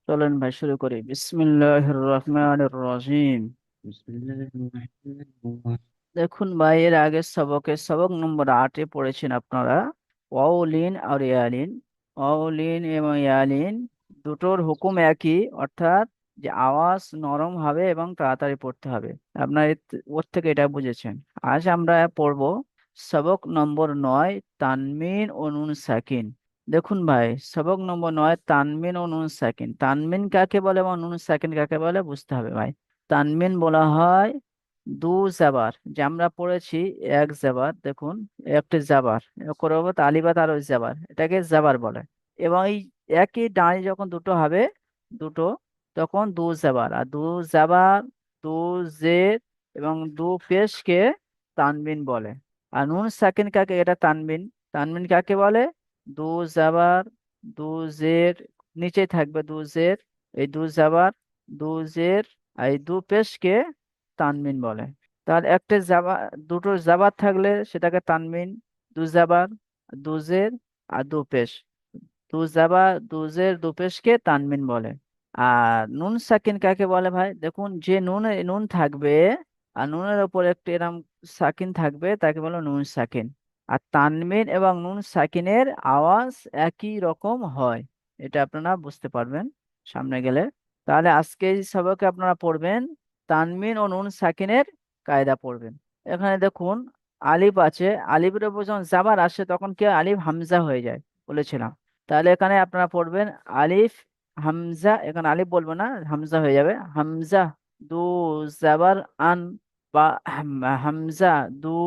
চলেন ভাই শুরু করি। বিসমিল্লাহির রহমানির রহিম। বিসমিল্লাহিররহমানিররহিম। দেখুন ভাই, এর আগের সবক নম্বর 8-এ পড়েছেন আপনারা ওয়াউলিন আর ইয়ালিন। ওয়াউলিন এবং ইয়ালিন দুটোর হুকুম একই, অর্থাৎ যে আওয়াজ নরম হবে এবং তাড়াতাড়ি পড়তে হবে। আপনার ওর থেকে এটা বুঝেছেন। আজ আমরা পড়ব সবক নম্বর 9, তানমিন ও নুন সাকিন। দেখুন ভাই, সবক নম্বর 9, তানমিন ও নুন সাকিন। তানমিন কাকে বলে এবং নুন সাকিন কাকে বলে বুঝতে হবে ভাই। তানমিন বলা হয় দু জাবার, যে আমরা পড়েছি এক জাবার। দেখুন, একটি জাবার করবো তালিবাত আর ওই জাবার, এটাকে জাবার বলে। এবং এই একই ডাঁড়ি যখন দুটো হবে, দুটো, তখন দু জাবার। আর দু জাবার, দু জের এবং দু পেশকে তানবিন বলে। আর নুন সাকিন কাকে, এটা তানবিন। তানবিন কাকে বলে? দু জাবার, দু জের, নিচে থাকবে দু জের, এই দু জাবার, দু জের, আর এই দু পেশকে তানমিন বলে। তার একটা জাবা, দুটো জাবার থাকলে সেটাকে তানমিন। দু জাবার, দু জের, আর দু পেশ, দু জাবার, দু জের, দু পেশকে তানমিন বলে। আর নুন সাকিন কাকে বলে ভাই? দেখুন, যে নুন থাকবে আর নুনের ওপর একটু এরম সাকিন থাকবে, তাকে বলে নুন সাকিন। আর তানমিন এবং নুন সাকিনের আওয়াজ একই রকম হয়, এটা আপনারা বুঝতে পারবেন সামনে গেলে। তাহলে আজকে এই সবকে আপনারা পড়বেন তানমিন ও নুন সাকিনের কায়দা পড়বেন। এখানে দেখুন, আলিফ আছে। আলিফের উপর যখন জাবার আসে তখন কি হয়? আলিফ হামজা হয়ে যায় বলেছিলাম। তাহলে এখানে আপনারা পড়বেন আলিফ হামজা। এখানে আলিফ বলবো না, হামজা হয়ে যাবে। হামজা, দু জাবার আন, বা হামজা, দু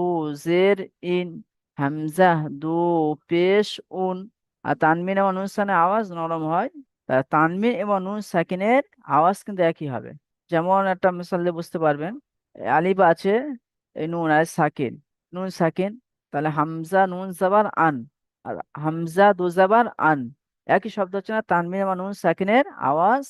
জের ইন, হামজা, দু পেশ উন। আর তানমিন এবং নুন সাকিনের আওয়াজ নরম হয়। তা তানমিন এবং নুন সাকিনের আওয়াজ কিন্তু একই হবে। যেমন একটা মিসাল দিয়ে বুঝতে পারবেন, আলিফ আছে, এই নুন আর সাকিন, নুন সাকিন, তাহলে হামজা নুন জাবার আন, আর হামজা দু জাবার আন, একই শব্দ হচ্ছে না? তানমিন এবং নুন সাকিনের আওয়াজ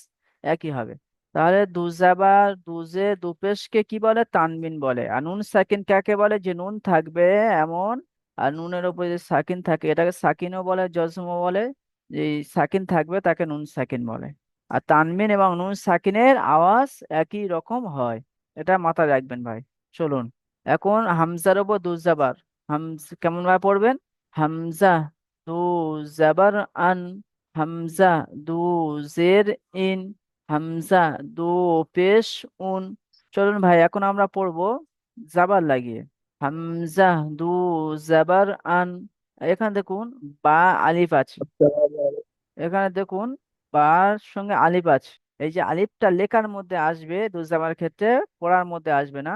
একই হবে। তাহলে দু জাবার, দুজে, দুপেশকে কি বলে? তানমিন বলে। আর নুন সাকিন কাকে বলে? যে নুন থাকবে এমন, আর নুনের উপরে যে সাকিন থাকে, এটাকে সাকিনও বলে, জজমও বলে। যে সাকিন থাকবে তাকে নুন সাকিন বলে। আর তানমিন এবং নুন সাকিনের আওয়াজ একই রকম হয়, এটা মাথায় রাখবেন ভাই। চলুন, এখন হামজার উপর দু জাবার। কেমন ভাবে পড়বেন? হামজা, দু জাবার আন, হামজা, দু জের ইন, হামজা, দু পেশ উন। চলুন ভাই, এখন আমরা পড়বো জাবার লাগিয়ে। হামজা, দু জাবার আন। এখানে দেখুন বা আলিফ আছে। এখানে দেখুন বার সঙ্গে আলিফ আছে। এই যে আলিফটা লেখার মধ্যে আসবে দু জাবার ক্ষেত্রে, পড়ার মধ্যে আসবে না।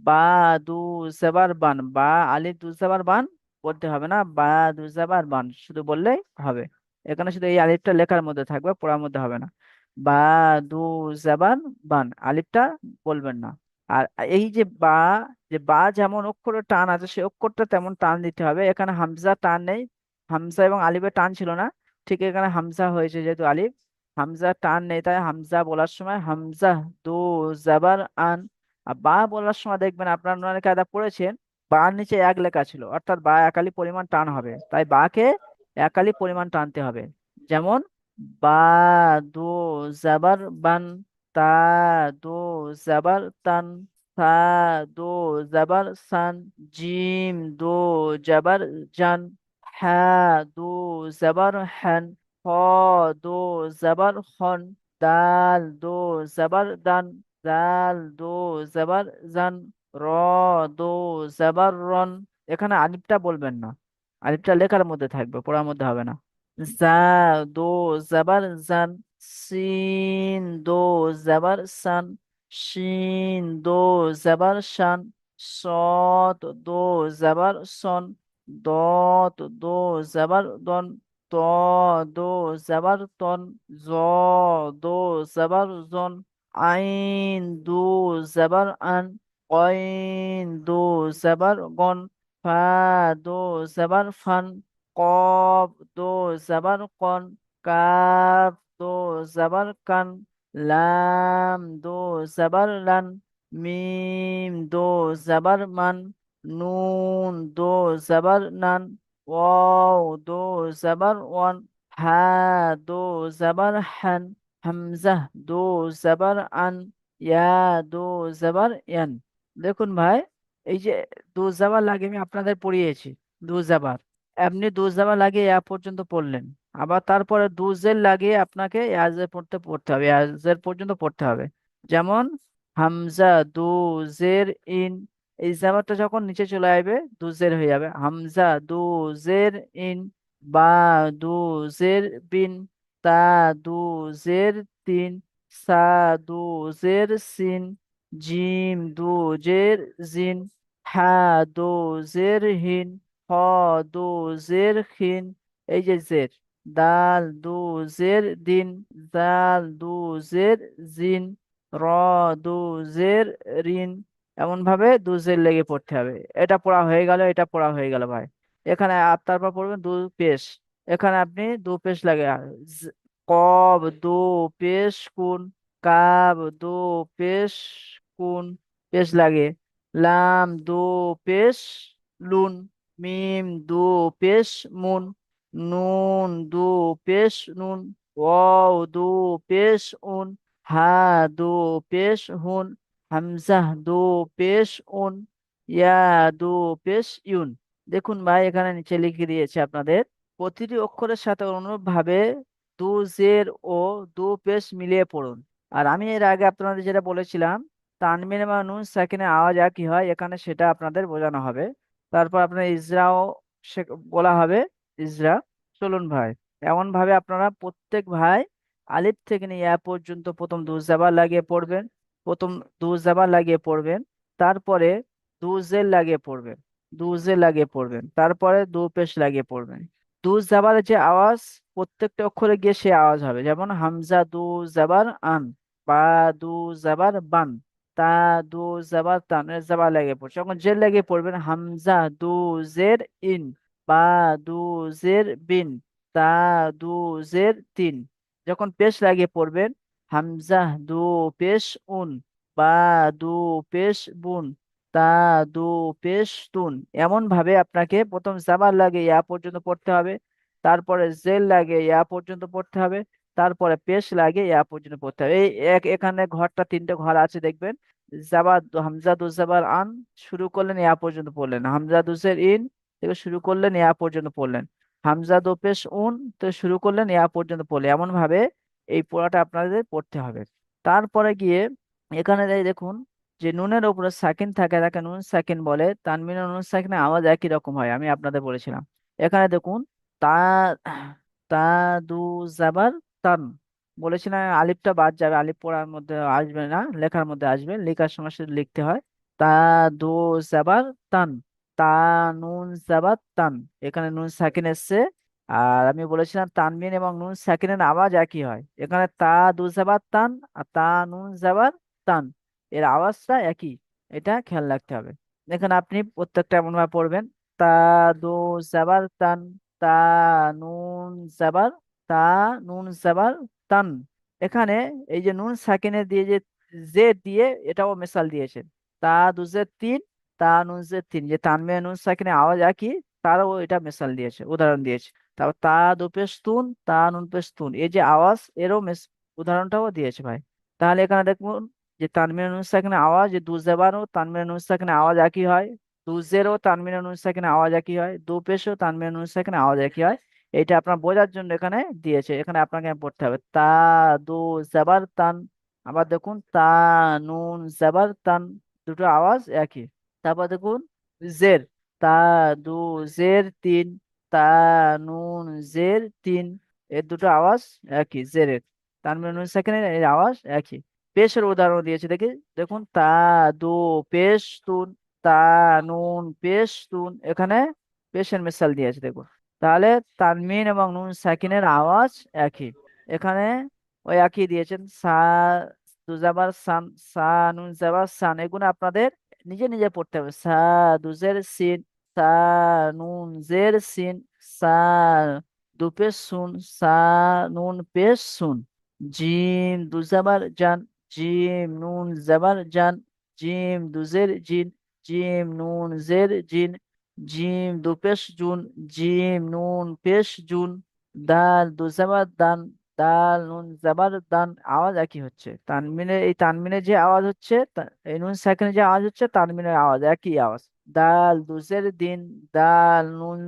বা দু জাবার বান, বা আলিফ দু জাবার বান বলতে হবে না, বা দু জাবার বান শুধু বললেই হবে। এখানে শুধু এই আলিফটা লেখার মধ্যে থাকবে, পড়ার মধ্যে হবে না। বা দু জাবার বান, আলিফটা বলবেন না। আর এই যে বা, যে বা যেমন অক্ষরের টান আছে, সে অক্ষরটা তেমন টান দিতে হবে। এখানে হামজা টান নেই, হামজা এবং আলিফের টান ছিল না। ঠিক এখানে হামজা হয়েছে যেহেতু আলিফ, হামজা টান নেই, তাই হামজা বলার সময় হামজা দু জাবার আন। আর বা বলার সময় দেখবেন, আপনার অনেক কায়দা পড়েছেন, বার নিচে এক লেখা ছিল, অর্থাৎ বা একালি পরিমাণ টান হবে, তাই বাকে একালি পরিমাণ টানতে হবে। যেমন বা দু জাবার বান, তা দু জাবার তান, সা দু জাবার সান, জিম দু জাবার জান, হ্যাঁ দু জাবার হ্যান, খ দু জাবার খন, দাল দু জাবার দান, জাল দু জাবার জান, র দু জাবার রন। এখানে আলিফটা বলবেন না, আলিফটা লেখার মধ্যে থাকবে, পড়ার মধ্যে হবে না। জা দো জাবার জান, সিন দো জাবার সান, শিন দো জাবার শান, সত দো জাবার সন, দত দো জাবার দন, ত দো জাবার তন, জ দো জাবার জন, আইন দো জাবার আন, কইন দো জাবার গন, ফা দো জাবার ফান, কফ দো জাবার কন, কাফ দো জাবার কান, লাম দো জাবার লান, মিম দো জাবার মান, নুন দো জাবার নান, ওয়াও দো জাবার ওয়ান, হা দো জাবার হান, হামজা, দো জাবার আন, ইয়া, দো জাবার ইয়ান। দেখুন ভাই, এই যে দো জাবার লাগে আমি আপনাদের পড়িয়েছি, দো জাবার, আপনি দো জাবার লাগিয়ে ইয়া পর্যন্ত পড়লেন, আবার তারপরে দু জের লাগিয়ে আপনাকে ইয়াজের পড়তে পড়তে হবে, ইয়াজের পর্যন্ত পড়তে হবে। যেমন হামজা, দু জের ইন, এই জাবারটা যখন নিচে চলে আসবে দু জের হয়ে যাবে, হামজা দু জের ইন, বা দু জের বিন, তা দু জের তিন, সা দু জের সিন, জিম দু জের জিন, হা দু জের হিন, হ দু জের খিন, এই যে জের, দাল দু জের দিন, জাল দু জের জিন, র দু জের রিন। এমন ভাবে দু জের লেগে পড়তে হবে। এটা পড়া হয়ে গেল, এটা পড়া হয়ে গেল ভাই। এখানে তারপর পড়বেন দু পেশ। এখানে আপনি দু পেশ লাগে, কব দু পেশ কুন, কাব দু পেশ কুন, পেশ লাগে, লাম দু পেশ লুন, মিম দু পেশ মুন, নুন দু পেশ নুন, ওয়াও দু পেশ উন, হা দু পেশ হুন, হামজাহ দু পেশ উন, ইয়া দু পেশ ইউন। দেখুন ভাই, এখানে নিচে লিখে দিয়েছে আপনাদের, প্রতিটি অক্ষরের সাথে অনুরূপভাবে দু জের ও দু পেশ মিলিয়ে পড়ুন। আর আমি এর আগে আপনাদের যেটা বলেছিলাম, তানবিন এবং নুন সাকিনের আওয়াজ একই হয়, এখানে সেটা আপনাদের বোঝানো হবে। তারপর আপনার ইজরাও বলা হবে, ইজরা। চলুন ভাই, এমন ভাবে আপনারা প্রত্যেক ভাই আলিফ থেকে নিয়ে ইয়া পর্যন্ত প্রথম দু জাবার লাগিয়ে পড়বেন, প্রথম দু জাবার লাগিয়ে পড়বেন, তারপরে দু জের লাগিয়ে পড়বেন, দু জের লাগিয়ে পড়বেন, তারপরে দু পেশ লাগিয়ে পড়বেন। দু জাবারের যে আওয়াজ, প্রত্যেকটা অক্ষরে গিয়ে সে আওয়াজ হবে। যেমন হামজা দু জাবার আন, বা দু জাবার বান, তা দু জাবার তান, এর জাবার লাগিয়ে পড়ছে। যখন জের লাগিয়ে পড়বেন, হামজা দু জের ইন, বা দু জের বিন, তা দু জের তিন। যখন পেশ লাগিয়ে পড়বেন, হামজা দু পেশ উন, বা দু পেশ বুন, তা দু পেশ তুন। এমন ভাবে আপনাকে প্রথম জাবার লাগে ইয়া পর্যন্ত পড়তে হবে, তারপরে জেল লাগে ইয়া পর্যন্ত পড়তে হবে, তারপরে পেশ লাগে ইয়া পর্যন্ত পড়তে হবে। এই এখানে ঘরটা তিনটে ঘর আছে দেখবেন। জাবার হামজা দু জাবার আন, শুরু করলেন ইয়া পর্যন্ত পড়লেন, হামজা দুসের ইন থেকে শুরু করলেন ইয়া পর্যন্ত পড়লেন, হামজা দো পেশ উন তো শুরু করলেন ইয়া পর্যন্ত পড়লেন। এমন ভাবে এই পড়াটা আপনাদের পড়তে হবে। তারপরে গিয়ে এখানে দেখুন, যে নুনের উপরে সাকিন থাকে তাকে নুন সাকিন বলে, তানবিন ও নুন সাকিনের আওয়াজ একই রকম হয়, আমি আপনাদের বলেছিলাম। এখানে দেখুন, তা, তা দু জাবার তান, বলেছিলাম আলিফটা বাদ যাবে, আলিফ পড়ার মধ্যে আসবে না, লেখার মধ্যে আসবে, লেখার সময় শুধু লিখতে হয়। তা দু জাবার তান, তা নুন জাবার তান, এখানে নুন সাকিন এসছে। আর আমি বলেছিলাম তানবিন এবং নুন সাকিনের আওয়াজ একই হয়, এখানে তা দু জাবার তান আর তা নুন জাবার তান, এর আওয়াজটা একই, এটা খেয়াল রাখতে হবে। এখানে আপনি প্রত্যেকটা এমন ভাবে পড়বেন, তা দু জাবার তান, তা নুন জাবার, তা নুন জাবার তান। এখানে এই যে নুন সাকিনে দিয়ে যে জে দিয়ে এটাও মেসাল দিয়েছেন, তা দুজে তিন, তা নুন জে তিন, যে তানমে নুন সাকিনে আওয়াজ একই, তারও এটা মেসাল দিয়েছে, উদাহরণ দিয়েছে। তারপর তা দু পেশতুন, তা নুন পেশতুন, এই যে আওয়াজ এরও উদাহরণটাও দিয়েছে ভাই। তাহলে এখানে দেখুন, যে তানমির নুন সাকিনের আওয়াজ, যে দু জেবারও তানমির নুন সাকিনের আওয়াজ একই হয়, দু জেরও তানমির নুন সাকিনের আওয়াজ একই হয়, দু পেশও তানমির নুন সাকিনের আওয়াজ একই হয়। এটা আপনার বোঝার জন্য এখানে দিয়েছে, এখানে আপনাকে পড়তে হবে তা দু জেবার তান। আবার দেখুন তা নুন জেবার তান, দুটো আওয়াজ একই। তারপর দেখুন জের, তা দু জের তিন, তা নুন জের তিন, এর দুটো আওয়াজ একই জেরের, তানবির নুন সাকিনের এর আওয়াজ একই। পেশের উদাহরণ দিয়েছে দেখি, দেখুন তা দু পেশ তুন, তা নুন পেশ তুন, এখানে পেশের মিসাল দিয়েছে দেখুন। তাহলে তানমিন এবং নুন সাকিনের আওয়াজ একই। এখানে ওই একই দিয়েছেন, সা দু জাবার সান, সা নুন জাবার সান, এগুলো আপনাদের নিজে নিজে পড়তে হবে। সা দুজের সিন, সা নুন জের সিন, সা দু পেশ সুন, সা নুন পেশ সুন, জিম দু জাবার জান, জিম নুন জাবার জান, জিম দুজের জিন, জিম নুন জের জিন, জিম দু পেশ জুন, জিম নুন পেশ জুন, দাল দু জাবার দান, দাল নুন জাবার দান, আওয়াজ একই হচ্ছে। তানমিনের এই তানমিনের যে আওয়াজ হচ্ছে, এই নুন সাকিনের যে আওয়াজ হচ্ছে, তানমিনের আওয়াজ একই আওয়াজ। দাল দুজের দিন, দাল নুন,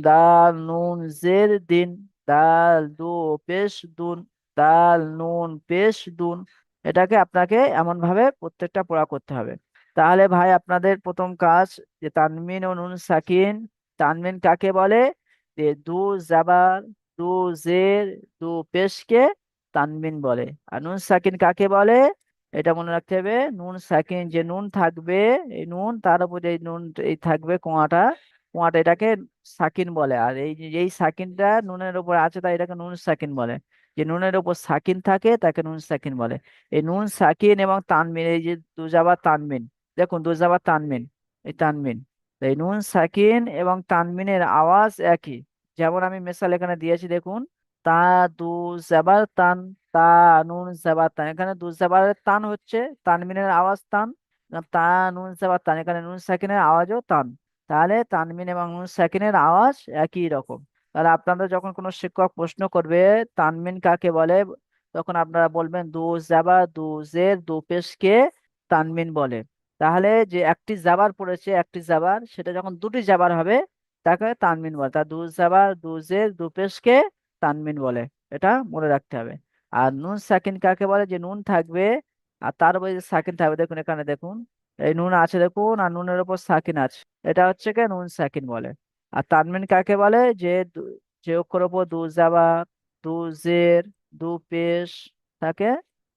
দাল নুন জের দিন, দাল দু পেশ দুন, দাল নুন পেশ দুন। এটাকে আপনাকে এমন ভাবে প্রত্যেকটা পড়া করতে হবে। তাহলে ভাই আপনাদের প্রথম কাজ, যে তানমিন ও নুন সাকিন, তানমিন কাকে বলে? যে দু জাবার, দু জের, দু পেশকে তানবিন বলে। আর নুন সাকিন কাকে বলে? এটা মনে রাখতে হবে, নুন সাকিন যে নুন থাকবে, এই নুন তার উপর এই নুন এই থাকবে কোয়াটা, কোয়াটা এটাকে সাকিন বলে। আর এই এই সাকিনটা নুনের উপর আছে তাই এটাকে নুন সাকিন বলে। যে নুনের উপর সাকিন থাকে তাকে নুন সাকিন বলে। এই নুন সাকিন এবং তানমিন, এই যে দুজাবা তানমিন, দেখুন দুজাবা তানমিন, এই তানমিন, এই নুন সাকিন এবং তানমিনের আওয়াজ একই। যেমন আমি মিসাল এখানে দিয়েছি দেখুন, তা দু জাবার তান, তা নুন জাবার তান, এখানে দু জাবারের তান হচ্ছে, তানমিনের আওয়াজ তান। তা নুন জাবার তান, এখানে নুন সাকিনের আওয়াজও তান। তাহলে তানমিন এবং নুন সাকিনের আওয়াজ একই রকম। তাহলে আপনাদের যখন কোনো শিক্ষক প্রশ্ন করবে তানমিন কাকে বলে, তখন আপনারা বলবেন দু জাবার, দু জের, দু পেশকে তানমিন বলে। তাহলে যে একটি জাবার পড়েছে, একটি জাবার, সেটা যখন দুটি জাবার হবে তাকে তানমিন বলে। তা দু জাবার, দু জের, দু পেশকে তানমিন বলে। এটা মনে রাখতে হবে। আর নুন সাকিন কাকে বলে? যে নুন থাকবে আর তার উপরে যে সাকিন থাকবে, দেখুন এখানে দেখুন, এই নুন আছে দেখুন, আর নুনের উপর সাকিন আছে, এটা হচ্ছে কি নুন সাকিন বলে। আর তানমিন কাকে বলে? যে যে অক্ষর উপর দু জাবার, দু জের, দু পেশ থাকে,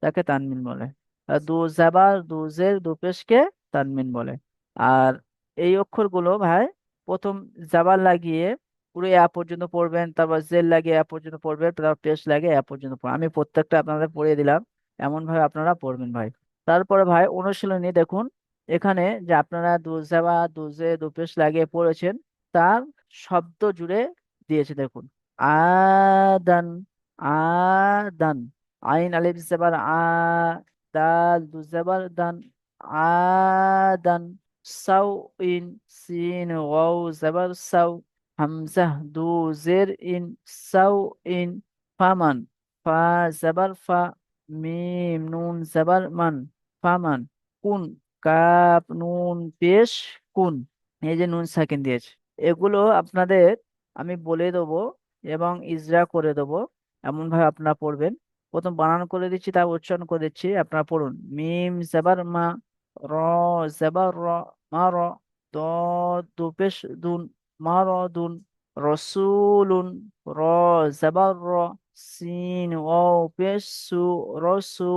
তাকে তানমিন বলে। আর দু জাবার, দু জের, দু পেশকে তানমিন বলে। আর এই অক্ষরগুলো ভাই প্রথম জাবার লাগিয়ে পুরো পর্যন্ত পড়বেন, তারপর জেল লাগিয়ে পর্যন্ত পড়বেন, তারপর পেশ লাগিয়ে পর্যন্ত পড়বেন। আমি প্রত্যেকটা আপনাদের পড়িয়ে দিলাম, এমন ভাবে আপনারা পড়বেন ভাই। তারপরে ভাই অনুশীলনী দেখুন, এখানে যে আপনারা দুজাবা দুজে দুপেশ লাগিয়ে পড়েছেন, তার শব্দ জুড়ে দিয়েছে দেখুন। আদান, আদান, আইন আলিফ জাবার আ, দাল দুজাবার দান, আদান, সাউ ইন, সিন ওয়াও জাবার সাউ, হামজাহ দু জের ইন, সাউ ইন, ফামান, ফা জাবার ফা, মিম নুন জাবার মান, ফামান, কুন, কাপ নুন পেশ কুন, এই যে নুন সাকিন দিয়েছে, এগুলো আপনাদের আমি বলে দেবো এবং ইজরা করে দেবো, এমন ভাবে আপনারা পড়বেন। প্রথম বানান করে দিচ্ছি, তারপর উচ্চারণ করে দিচ্ছি, আপনারা পড়ুন। মিম জাবার মা, র জাবার র, মা র, দ দু পেশ দুন, মা র দুন, রসুলুন, র জাবার র, সিন ও পেশ সু, রসু,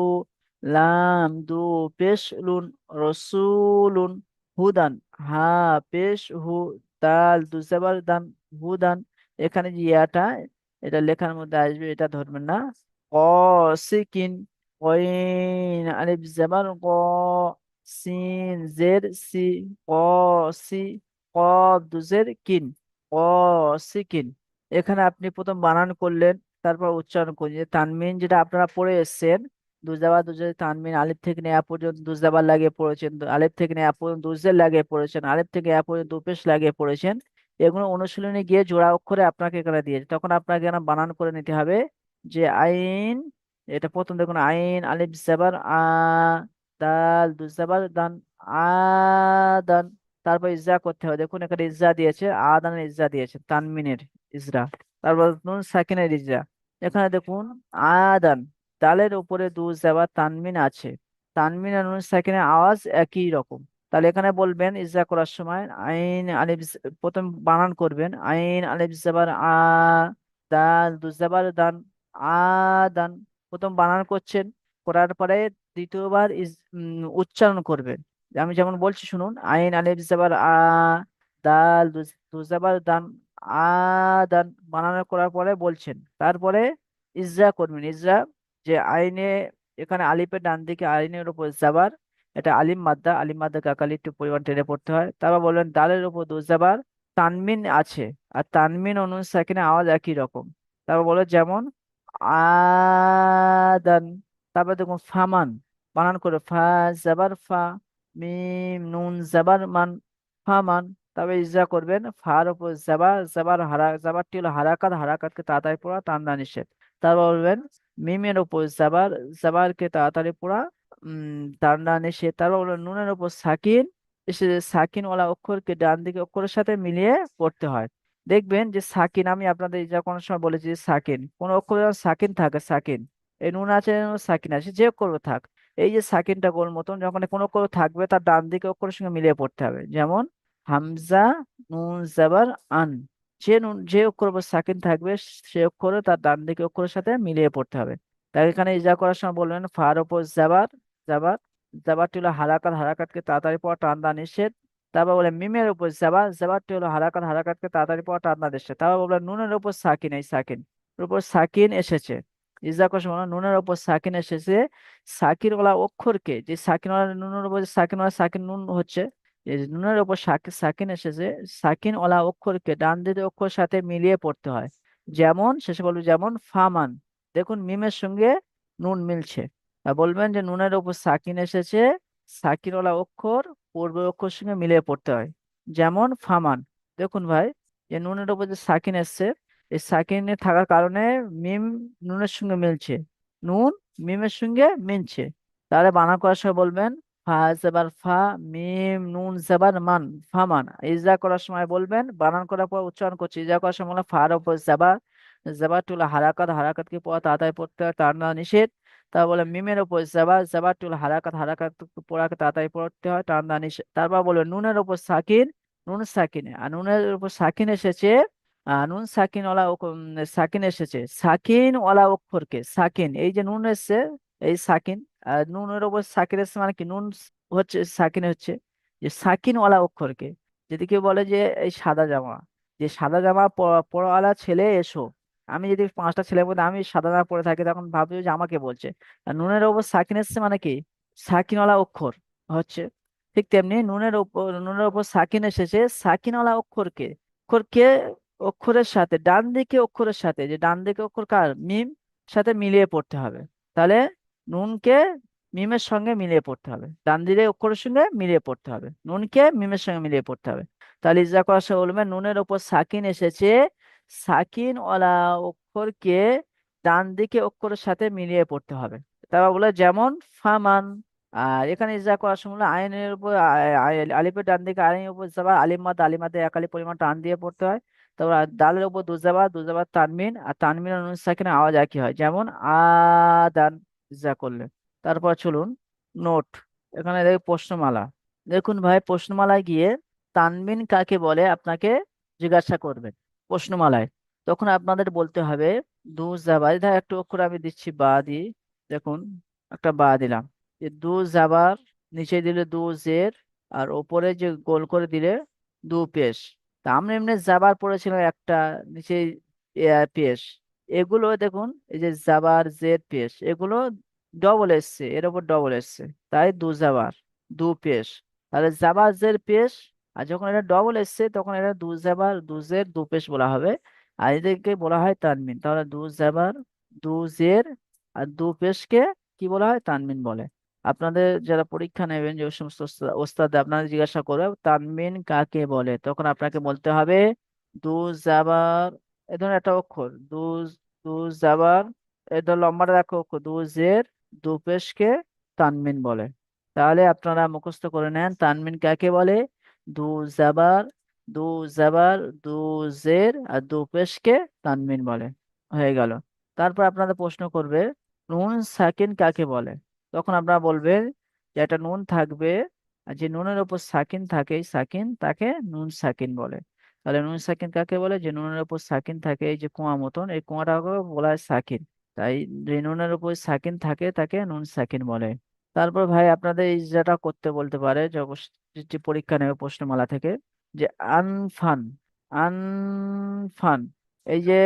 লাম দু পেশ লুন, রসুলুন, হুদান, হা পেশ হু, দাল দু জাবার দান, হুদান। এখানে যে ইয়াটা, এটা লেখার মধ্যে আসবে, এটা ধরবেন না। ক সিকিন, কইন আলিফ জাবার ক, সিন জের সি, ক সি, কফ দুজের কিন, ক সিকিন। এখানে আপনি প্রথম বানান করলেন, তারপর উচ্চারণ করলেন। যে তানমিন যেটা আপনারা পড়ে এসেছেন, দুজাবা দুজের তানমিন, আলিফ থেকে নেয়া পর্যন্ত দুজাবার লাগিয়ে পড়েছেন, আলিফ থেকে নেয়া পর্যন্ত দুজের লাগিয়ে পড়েছেন, আলিফ থেকে নেয়া পর্যন্ত দুপেশ লাগিয়ে পড়েছেন, এগুলো অনুশীলনে গিয়ে জোড়া অক্ষরে আপনাকে এখানে দিয়েছে, তখন আপনাকে এখানে বানান করে নিতে হবে। যে আইন, এটা প্রথম দেখুন, আইন আলিফ জাবার আ, দাল দু জাবার দান, আদান। তারপর ইজরা করতে হবে, দেখুন এখানে ইজরা দিয়েছে, আদানের ইজরা দিয়েছে, তানমিনের ইজরা। তারপর নুন সাকিনের ইজরা, এখানে দেখুন আদান, দালের উপরে দু জাবার তানমিন আছে, তানমিন আর নুন সাকিনের আওয়াজ একই রকম। তাহলে এখানে বলবেন ইজরা করার সময়, আইন আলিফ প্রথম বানান করবেন, আইন আলিফ জাবার আ, দাল দু জাবার দান, আদান, প্রথম বানান করছেন, করার পরে দ্বিতীয়বার উচ্চারণ করবেন। আমি যেমন বলছি শুনুন, আইন আলিফ জাবার আ, দাল দু জাবার দান, আদান, বানানো করার পরে বলছেন, তারপরে ইজরা করবেন। ইজরা, যে আইনে, এখানে আলিফের ডান দিকে আইনের উপর জাবার, এটা আলিম মাদ্দা, আলিম মাদ্দা কাকালি একটু পরিমাণ টেনে পড়তে হয়। তারপর বললেন দালের উপর দু জাবার, তানমিন আছে, আর তানমিন ও নুন সাকিনের আওয়াজ একই রকম। তারপর বলে যেমন আদান। তারপর দেখুন ফামান, বানান করে ফা জাবার ফা, মিম নুন জাবার মান, ফামান। তবে ইজরা করবেন, ফার উপর জাবার, জাবার হারা, জাবারটি হলো হারাকাত, হারাকাতকে তাড়াতাড়ি পড়া, টান্না নিষেধ। তারপর বলবেন মিমের উপর জাবার, জাবারকে তাড়াতাড়ি পড়া, টান্ডা নিষেধ। তারপর হলো নুনের উপর সাকিন এসে, সাকিন ওয়ালা অক্ষরকে ডান দিকে অক্ষরের সাথে মিলিয়ে পড়তে হয়। দেখবেন যে সাকিন, আমি আপনাদের যা কোনো সময় বলেছি যে সাকিন, কোন অক্ষরে যেন সাকিন থাকে, সাকিন, এই নুন আছে সাকিন আছে, যে অক্ষর থাক, এই যে সাকিনটা গোল মতন যখন কোনো অক্ষর থাকবে তার ডান দিকে অক্ষরের সঙ্গে মিলিয়ে পড়তে হবে। যেমন হামজা, নুন জাবার, আন, যে নুন যে অক্ষর উপর সাকিন থাকবে সে অক্ষরে তার ডান দিকে অক্ষরের সাথে মিলিয়ে পড়তে হবে। তাই এখানে ইজা করার সময় বলবেন ফার ওপর জাবার, জাবার, জাবারটি হলো হারাকাত, হারাকাতকে তাড়াতাড়ি পড়া টান্দা নিষেধ। তারপর বলে মিমের উপর জাবার, জাবারটি হলো হারাকাত, হারাকাতকে তাড়াতাড়ি পড়া টান্দা নিষেধ। তারপর বলে নুনের উপর সাকিন, এই সাকিন এর উপর সাকিন এসেছে। ইজা করার সময় নুনের উপর সাকিন এসেছে, সাকিন ওলা অক্ষরকে, যে সাকিন ওলা নুনের উপর যে সাকিন ওলা সাকিন নুন হচ্ছে, এই যে নুনের উপর সাকিন সাকিন এসেছে, সাকিন ওলা অক্ষরকে ডান দিকে অক্ষরের সাথে মিলিয়ে পড়তে হয়। যেমন শেষে বলবো যেমন ফামান, দেখুন মিমের সঙ্গে নুন মিলছে। আর বলবেন যে নুনের উপর সাকিন এসেছে, সাকিনওয়ালা অক্ষর পূর্ব অক্ষরের সঙ্গে মিলিয়ে পড়তে হয়। যেমন ফামান, দেখুন ভাই, যে নুনের উপর যে সাকিন এসছে, এই সাকিনে থাকার কারণে মিম নুনের সঙ্গে মিলছে, নুন মিমের সঙ্গে মিলছে। তাহলে বানান করার সময় বলবেন ফা জেবার ফা, মিম নুন জেবার মান, ফামান। ইজা করার সময় বলবেন, বানান করার পর উচ্চারণ করছি, ইজা করার সময় বলবেন ফার উপর জাবা, জাবাতুল হারাকাত, হারাকাতকে পড়া তাড়াতাড়ি পড়তে হয়, তার না নিষেধ। তা বলে মিমের উপর জাবা, জাবাতুল হারাকাত, হারাকাত পড়াকে তাড়াতাড়ি পড়তে হয়, তার না নিষেধ। তারপর বলবে নুনের উপর সাকিন, নুন সাকিনে, আর নুনের উপর সাকিন এসেছে, নুন সাকিন ওয়ালা সাকিন এসেছে, সাকিন ওয়ালা অক্ষরকে, সাকিন এই যে নুন এসছে, এই সাকিন, আর নুনের উপর সাকিন এসছে মানে কি নুন হচ্ছে সাকিন হচ্ছে, যে সাকিন ওয়ালা অক্ষরকে, যদি কেউ বলে যে এই সাদা জামা, যে সাদা জামা পরাওয়ালা ছেলে এসো, আমি যদি পাঁচটা ছেলের মধ্যে আমি সাদা জামা পরে থাকি তখন ভাববে যে আমাকে বলছে। আর নুনের ওপর সাকিন এসছে মানে কি সাকিনওয়ালা অক্ষর হচ্ছে। ঠিক তেমনি নুনের ওপর সাকিন এসেছে, সাকিনওয়ালা অক্ষরকে, অক্ষরকে অক্ষরের সাথে ডান দিকে অক্ষরের সাথে, যে ডান দিকে অক্ষর কার মিম সাথে মিলিয়ে পড়তে হবে। তাহলে নুনকে মিমের সঙ্গে মিলিয়ে পড়তে হবে, ডান দিকে অক্ষরের সঙ্গে মিলিয়ে পড়তে হবে, নুনকে মিমের সঙ্গে মিলিয়ে পড়তে হবে। তাহলে ইজা করার সময় বলবে নুনের ওপর সাকিন এসেছে, সাকিন ওয়ালা অক্ষরকে ডান দিকে অক্ষরের সাথে মিলিয়ে পড়তে হবে। তারপর বলে যেমন ফামান। আর এখানে ইজা করার সময় হলো আইনের উপর আলিফের ডান দিকে আইনের উপর যাবার আলিমাদ, আলিমাদে একালি পরিমাণ টান দিয়ে পড়তে হয়। তারপর দালের উপর দুজাবা, দুজাবার তানমিন, আর তানমিন আর নুন সাকিনের আওয়াজ একই হয়, যেমন আদান, ইজা করলে। তারপর চলুন নোট, এখানে দেখি প্রশ্নমালা। দেখুন ভাই, প্রশ্নমালায় গিয়ে তানমিন কাকে বলে আপনাকে জিজ্ঞাসা করবেন প্রশ্নমালায়, তখন আপনাদের বলতে হবে দু জাবার, ধর একটু অক্ষর আমি দিচ্ছি বা দি, দেখুন একটা বা দিলাম, যে দু জাবার, নিচে দিলে দু জের, আর ওপরে যে গোল করে দিলে দু পেশ। তা আমরা এমনি জাবার পড়েছিলাম একটা, নিচে পেশ, এগুলো দেখুন এই যে জাবার জের পেশ, এগুলো ডবল এসছে, এর উপর ডবল এসছে, তাই দু জাবার, দু পেশ। তাহলে জাবার জের পেশ, আর যখন এটা ডবল এসছে তখন এটা দু জাবার দু জের দু পেশ বলা হবে। আর এদেরকে বলা হয় তানমিন। তাহলে দু জাবার, দু জের, আর দু পেশকে কি বলা হয় তানমিন বলে। আপনাদের যারা পরীক্ষা নেবেন, যে সমস্ত ওস্তাদ আপনাদের জিজ্ঞাসা করবে তানমিন কাকে বলে, তখন আপনাকে বলতে হবে দু জাবার, এ ধরনের একটা অক্ষর দু, দু জাবার, এ ধর লম্বাটা দেখো অক্ষর দু জের, দু পেশকে তানমিন বলে। তাহলে আপনারা মুখস্থ করে নেন তানমিন কাকে বলে, দু জাবার, দু জাবার, দু জের, আর দু পেশকে তানমিন বলে। হয়ে গেল। তারপর আপনাদের প্রশ্ন করবে নুন সাকিন কাকে বলে, তখন আপনারা বলবেন যে একটা নুন থাকবে, আর যে নুনের উপর সাকিন থাকে, এই সাকিন তাকে নুন সাকিন বলে। তাহলে নুন সাকিন কাকে বলে, যে নুনের উপর সাকিন থাকে, এই যে কুয়া মতন, এই কুয়াটাকে বলা হয় সাকিন। তাই যে নুনের উপর সাকিন থাকে তাকে নুন সাকিন বলে। তারপর ভাই আপনাদের এই যেটা করতে বলতে পারে, যে যে পরীক্ষা নেবে প্রশ্নমালা থেকে, যে আনফান, আনফান, এই যে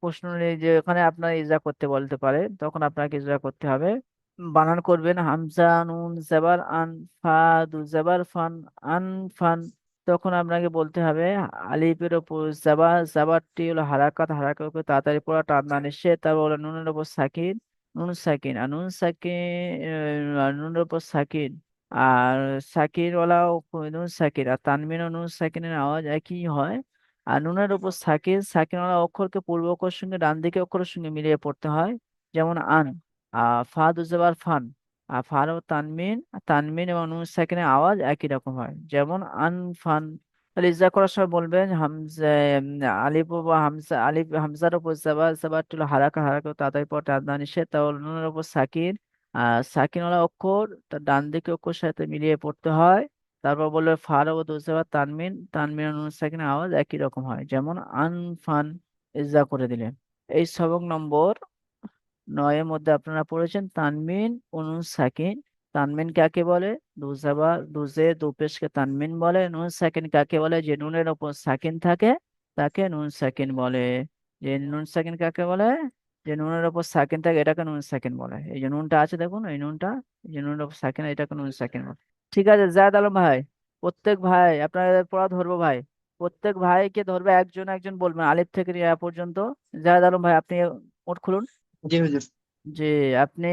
প্রশ্ন এই যে এখানে আপনার ইজা করতে বলতে পারে, তখন আপনাকে ইজা করতে হবে, বানান করবেন হামজা নুন জাবার আন, ফা দু জাবার ফান, আনফান। তখন আপনাকে বলতে হবে আলিফের ওপর জাবা, জাবারটি হলো হারাকাত, হারাকাতকে তাড়াতাড়ি পড়া টান না নিষেধ। তারপর হলো নুনের ওপর সাকিন, নুন সাকিন, আর নুন সাকিন, আর নুনের ওপর সাকিন, আর সাকির ওয়ালা নুন সাকিন, আর তানমিন ও নুন সাকিনের আওয়াজ একই হয়। আর নুনের উপর সাকিন, সাকিনওয়ালা অক্ষরকে পূর্ব অক্ষরের সঙ্গে ডান দিকে অক্ষরের সঙ্গে মিলিয়ে পড়তে হয়। যেমন আন। ফা দু জবর ফান। ফার ও তানমিন, তানমিন এবং নুন সাকিনের আওয়াজ একই রকম হয়, যেমন আন ফান। তাহলে ইজা করার সময় বলবেন হামজা, আলিফ ও হামজা, আলিফ হামজার উপর জাবার, জাবারটি হলো হারাকা, হারাকা তাড়াতাড়ি পর টানা নিষেধ, তাহলে নুনের উপর সাকিন। সাকিনওয়ালা অক্ষর তার ডান দিকে অক্ষর সাথে মিলিয়ে পড়তে হয়। তারপর বললো ফার ও দুজাবার তানমিন, তানমিন ও নুন সাকিনের আওয়াজ একই রকম হয়, যেমন আন ফান। ইজা করে দিলেন। এই সবক নম্বর 9 এর মধ্যে আপনারা পড়েছেন তানমিন ও নুন সাকিন। তানমিন কাকে বলে? দুজাবা দুজে দুপেশকে তানমিন বলে। নুন সাকিন কাকে বলে? যে নুনের ওপর সাকিন থাকে তাকে নুন সাকিন বলে। যে নুন সাকিন কাকে বলে? যে নুনের ওপর সাকিন থাকে এটাকে নুন সাকিন বলে। এই যে নুনটা আছে দেখুন, এই নুনটা, এই যে নুনের ওপর সাকিন, এটাকে নুন সাকিন বলে। ঠিক আছে জায়েদ আলম ভাই, প্রত্যেক ভাই আপনাদের পড়া ধরবো ভাই। প্রত্যেক ভাইকে ধরবে, একজন একজন বলবেন আলিফ থেকে রিয়া পর্যন্ত। জায়েদ আলম ভাই আপনি নোট খুলুন। জি হুজুর। যে আপনি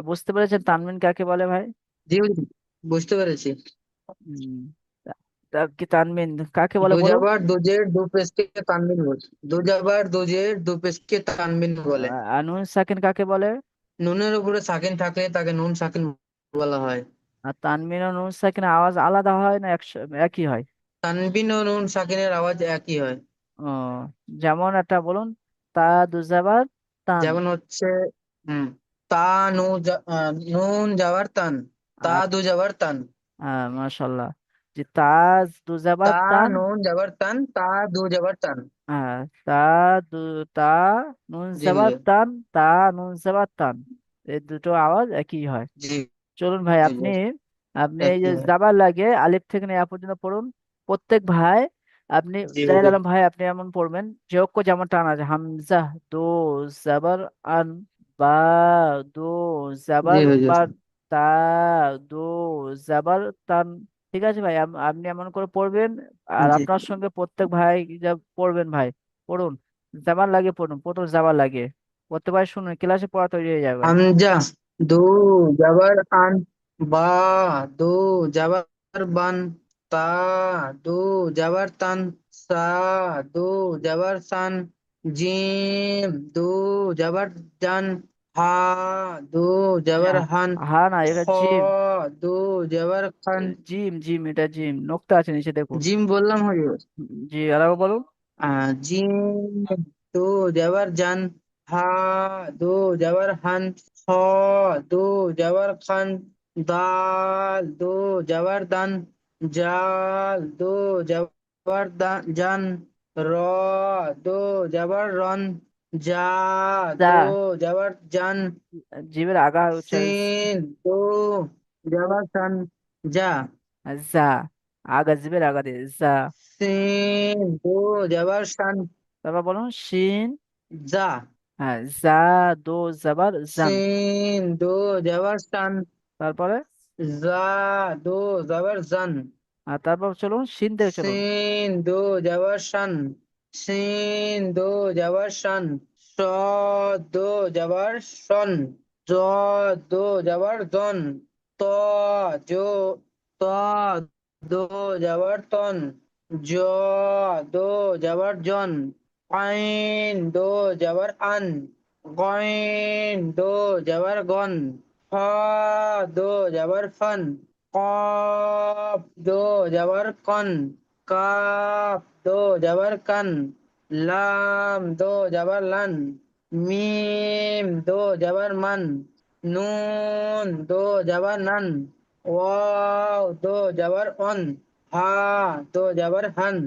বুঝতে পেরেছেন তানবিন কাকে বলে ভাই? জি হুজুর, বুঝতে পেরেছি। উম, কি তানবিন কাকে বলে দু বলুন? জাবার দু জের দু পেশকে তানবিন বলে। দু জাবার দু জের দু পেশকে তানবিন বলে। নুন সাকিন কাকে বলে? নুনের উপরে সাকিন থাকলে তাকে নুন সাকিন বলা হয়। আর তানবিন ও নুন সাকিন আওয়াজ আলাদা হয় না একই হয়? তানবিন ও নুন সাকিনের আওয়াজ একই হয়। ও, যেমন একটা বলুন। তা দুজাবার তান। যেমন হচ্ছে, হুম, তা নুন যাওয়ার তান, তা আর দু যাবার তান। মাশাল্লাহ। যে তাজ দুজাবার তা তান। নুন যাবার তান, তা দু যাবার তান। হ্যাঁ, তা দু, তা নুন জি জাবার হুজুর। তান, তা নুন জাবার তান, এই দুটো আওয়াজ একই হয়। জি চলুন ভাই, আপনি হুজুর, আপনি এই একই যে হয়। জাবার লাগে আলিফ থেকে নেওয়া পর্যন্ত পড়ুন প্রত্যেক ভাই। আপনি জি জাহিদ হুজুর। আলম ভাই আপনি এমন পড়বেন যে অক্ষর যেমন টান আছে, হামজা দো জাবার আন, বা দো জি জাবার হুজুর। বান, তা দো জাবার তান। ঠিক আছে ভাই, আপনি এমন করে পড়বেন। আর জি। আপনার সঙ্গে প্রত্যেক ভাই যা পড়বেন ভাই, পড়ুন। জাবার লাগে পড়ুন, প্রথম জাবার লাগে পড়তে পারে, শুনুন ক্লাসে পড়া তৈরি হয়ে যাবে। হামজা দু যাবার আন, বা দু যাবার বান, তা দু যাবার তান, সা দু যাবার সান, জিম দু যাবার জান, হা দু জি, যাবার হান, হ্যাঁ না, খ এটা জিম। দু যাবার খান। জিম জিম, এটা জিম, নোক্তা আছে নিচে দেখুন। জিম বললাম হুজুর। জি আর একবার বলুন। জিম দু যাবার জান, হা দু যাবার হান, খ দু যাবার খান, দাল দু যাবার দান, জাল দু যাবার জান, র দু যাবার রন, জা যা, দু যাবার জান, জিমের আগা উচ্চারণ সিন দু যাবার সান, যা। যা, আগা জিমের আগা দিয়ে যা। সিন দু যাবার সান, তারপর বলুন শিন। যা। হ্যাঁ, যা দো জাবার জান। সিন দো যাবার সান, তারপরে জা দো যাবার জান। আর তারপর চলুন শিন থেকে চলুন। সিন দো যাবার শান, সিন দো যাবার শান, স দো যাবার শন, জ দো যাবার জন, ত জো ত দো যাবার তন, জ দো যাবার জন, আইন দো যাবার আন, গইন দো যাবার গন, ফ দো যাবার ফন, কফ দো যাবার কন, কাফ দো যাবার কান, লাম দো যাবার লান, মিম দো যাবার মান, নুন দো যাবার নান, ওয়াও দো যাবার অন, হা দো যাবার হান,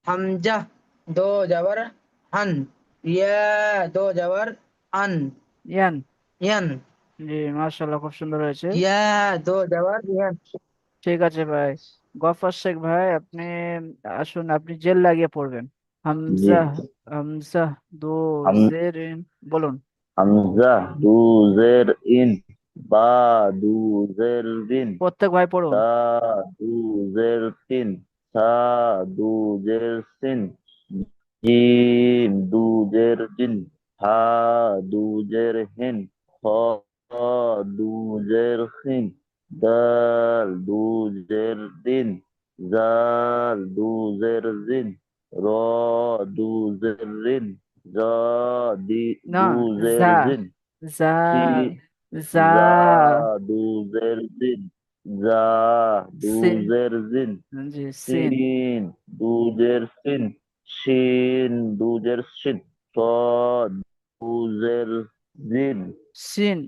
হামজা দো যাবার হান, ইয়া দো যাবার আন, ইয়ান। ইয়ান, জি মার্শাল্লাহ, খুব সুন্দর হয়েছে। ইয়া দো যাবার ইয়ান। ঠিক আছে ভাই। গফর শেখ ভাই আপনি আসুন, আপনি জেল লাগিয়ে পড়বেন। জি। হামজা, হামজা দো হাম জের ইন, বলুন। হামজা দু জের ইন, বা দু জের বিন, প্রত্যেক ভাই পড়ুন। তা দু জের তিন, সা দু জের সিন, জিম দু জের জিন, হা দু জের হিন, খ দু জের খিন, দাল দু জের দিন, জাল দু জের জিন, র দু জের রিন, জ না, দু জের যা, জিন। জা, সি জা, জা দুজের জিন, জা সিন, দুজের জিন, জি সিন, সিন দুজের সিন, শিন দুজের শিন, صاد দুজের জিন, সিন,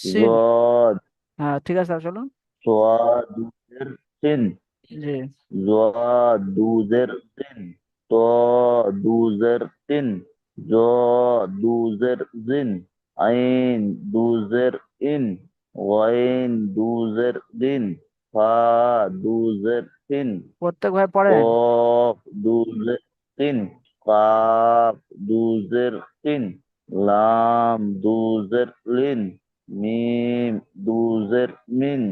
সিন। জদ হ্যাঁ ঠিক আছে, চলুন। صاد দুজের সিন, জি, জদ দুজের সিন, ত দুজের তিন, জ দুজের জিন, আইন দুজের ইন, ওয়াইন দুজের দিন, ফা দুজের তিন, প্রত্যেক ভাই পড়েন। কফ দুজের তিন, কাফ দুজের তিন, লাম দুজের লিন, মিম দুজের মিন,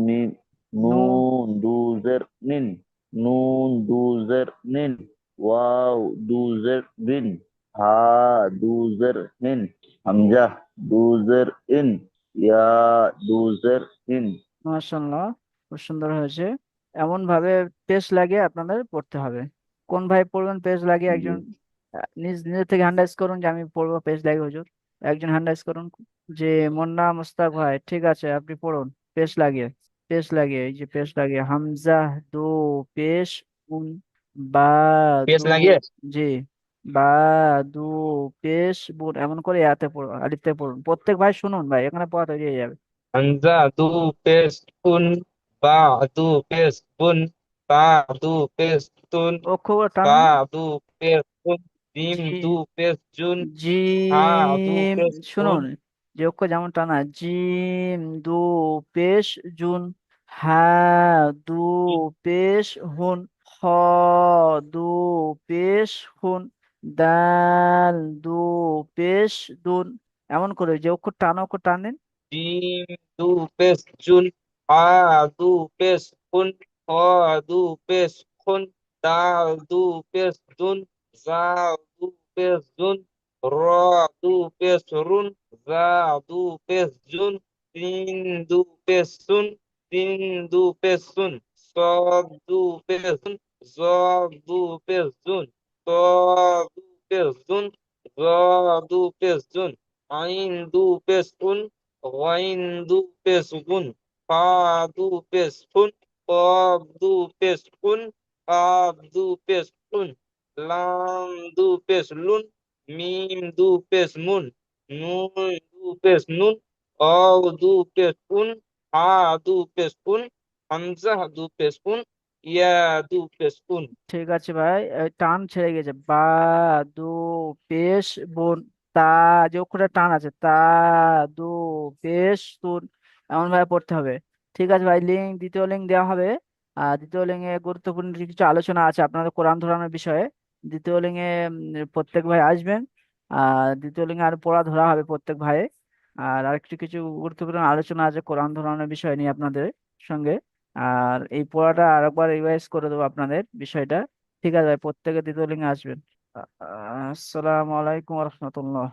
মিম নু, নুন দুজের নিন, নুন দুজের নিন, ওয়াও দুজের বিন, হা দুজের হিন, হামজা দুজের ইন, ইয়া দুজের ইন। মাশাআল্লাহ, খুব সুন্দর হয়েছে। এমন ভাবে পেজ লাগিয়ে আপনাদের পড়তে হবে। কোন ভাই পড়বেন পেজ লাগিয়ে? একজন নিজ নিজে থেকে হ্যান্ড রাইজ করুন যে আমি পড়বো পেজ লাগিয়ে হুজুর। একজন হ্যান্ড রাইজ করুন। যে মুন্না মুস্তাক ভাই, ঠিক আছে আপনি পড়ুন পেজ লাগিয়ে। পেজ লাগিয়ে, এই যে পেজ লাগিয়ে, হামজা দো পেশ উন, বা পেস দু, লাগিয়ে জি, বা দু পেশ বুন, এমন করে ইয়াতে পড়ুন, আলিফতে পড়ুন। প্রত্যেক ভাই শুনুন ভাই, এখানে পড়া তৈরি হয়ে যাবে। হামজা দু পেস উন, বা দু পেস বুন, তা দু পেস তুন, অক্ষর বা টানুন। দু পেস উন, জিম জি, দু পেস জুন, হা দু জিম, পেস হুন, শুনুন, যে অক্ষর যেমন টানা, জিম দু পেশ জুন, হা দু পেশ হুন, খ দু পেশ হুন, দাল দু পেশ দুন, এমন করে যে অক্ষর টানা অক্ষর টান দিন। জিম দু পেস জুন, হা দু পেস হুন, খ দু পেস খুন, দাল দু পেস দুন, জাল দু পেস জুন, র দু পেস রুন, জা দু পেস জুন, তিন দু পেস সুন, তিন দু পেস সুন, সদ দু পেস জুন, জ দু পেস জুন, ত দু পেস জুন, জ দু পেস জুন, আইন দু পেস উন, ওয়াইন দু পেস গুন, ফা দু পেস ফুন, কফ দু পেস কুন, কাফ দু পেস কুন, লাম দু পেস লুন, মিম দু পেস মুন, নুন দু পেস নুন, অ দু পেস উন, হা দু পেস উন, হামজা দু পেস উন, ইয়া দু পেস উন। ঠিক আছে ভাই, এই টান ছেড়ে গেছে, বা দু পেশ বোন, তা, যে অক্ষরটা টান আছে, তা দু পেশ তুন, এমন ভাবে পড়তে হবে। ঠিক আছে ভাই, দ্বিতীয় লিঙ্ক দেওয়া হবে। আর দ্বিতীয় লিঙ্কে গুরুত্বপূর্ণ কিছু আলোচনা আছে আপনাদের কোরআন ধরানোর বিষয়ে। দ্বিতীয় লিঙ্কে প্রত্যেক ভাই আসবেন। আর দ্বিতীয় লিঙ্কে আর পড়া ধরা হবে প্রত্যেক ভাই। আর আরেকটু কিছু গুরুত্বপূর্ণ আলোচনা আছে কোরআন ধরানোর বিষয় নিয়ে আপনাদের সঙ্গে। আর এই পড়াটা আরেকবার রিভাইজ করে দেবো আপনাদের বিষয়টা। ঠিক আছে ভাই, প্রত্যেকে দ্বিতীয় লিঙ্গে আসবেন। আসসালামু আলাইকুম রহমতুল্লাহ।